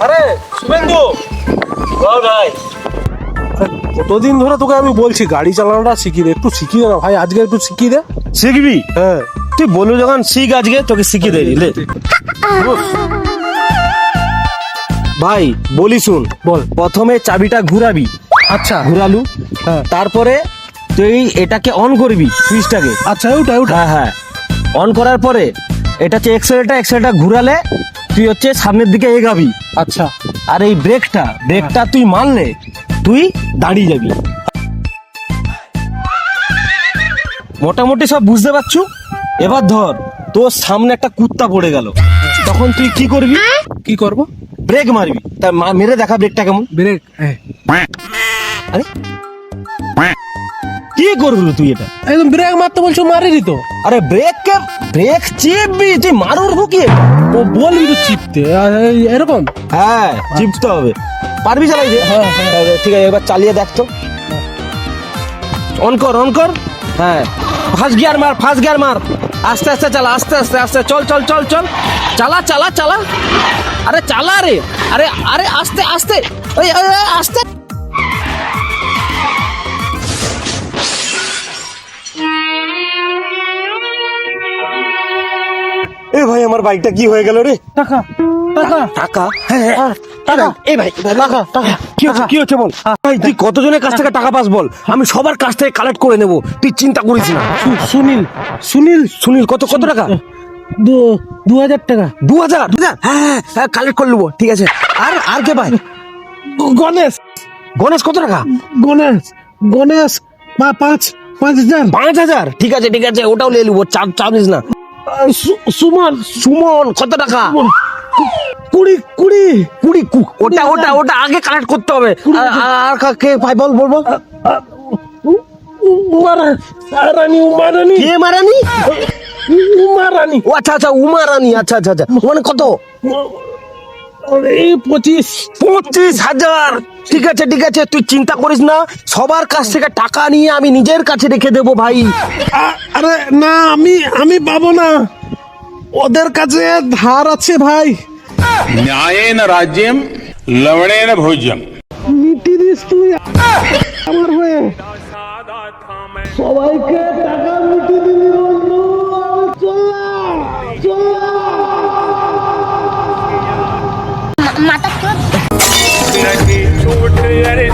আরে শুভেন্দু, বল ভাই। কতদিন ধরে তোকে আমি বলছি গাড়ি চালানোটা শিখিয়ে দে, একটু শিখিয়ে দে না ভাই, আজকে একটু শিখিয়ে দে। শিখবি? হ্যাঁ তুই বলু যখন শিখ, আজকে তোকে শিখিয়ে দেয় লে। ভাই বলি শুন, বল। প্রথমে চাবিটা ঘুরাবি। আচ্ছা ঘুরালু, হ্যাঁ তারপরে তুই এটাকে অন করবি, সুইচটাকে। আচ্ছা ওটা হ্যাঁ হ্যাঁ, অন করার পরে এটা হচ্ছে এক্সেলটা ঘুরালে তুই হচ্ছে সামনের দিকে এগাবি। আচ্ছা আর এই ব্রেকটা তুই মারলে তুই দাঁড়িয়ে যাবি। মোটামুটি সব বুঝতে পারছু? এবার ধর তোর সামনে একটা কুত্তা পড়ে গেল, তখন তুই কি করবি? কি করব? ব্রেক মারবি। তা মেরে দেখা ব্রেকটা কেমন। ব্রেক, হ্যাঁ আরে কি করবি তুই এটা? একদম ব্রেক মারতে বলছো, মারিনি তো। আরে ব্রেক চিপবি, তুই মারুর ঢুকিয়ে। ও বলবি তো চিপতে, এরকম। হ্যাঁ চিপতে হবে। পারবি চালাইতে? হ্যাঁ, হ্যাঁ। ঠিক আছে, এবার চালিয়ে দেখ তো। অন কর। হ্যাঁ, ফার্স্ট গিয়ার মার। আস্তে আস্তে চালা, আস্তে চল। চালা। আরে চালা রে, আরে আস্তে ওই আস্তে। এ ভাই, আমার বাইকটা কি হয়ে গেল রে? টাকা। হ্যাঁ এই ভাই টাকা কি হচ্ছে বল ভাই। তুই কতজনের কাছ থেকে টাকা পাস বল, আমি সবার কাছ থেকে কালেক্ট করে নেব, তুই চিন্তা করিস না। সুনীল কত টাকা? 2000 টাকা। 2000? হ্যাঁ কালেক্ট করে নেবো, ঠিক আছে। আর কে ভাই? গণেশ কত টাকা? গণেশ 5,000। 5000? ঠিক আছে, ওটাও নিয়ে নেবো, চাপিস না। সুমন কত টাকা? 20 ওটা আগে কালেক্ট করতে হবে। আর কে ভাই বলবো? উমারানি। কে মারানি? ও আচ্ছা উমারানি, আচ্ছা মানে কত? এই 25,000। ঠিক আছে, তুই চিন্তা করিস না, সবার কাছ থেকে টাকা নিয়ে আমি নিজের কাছে রেখে দেবো ভাই। আরে না, আমি পাবো না, ওদের কাছে ধার আছে ভাই। न्यायेन राज्यम लवणेन भोज्यम। মিটি দিস তুই আমার হয়ে, সবাইকে টাকা মিটি দিবি বন্ধু। মাথা छोटे अरे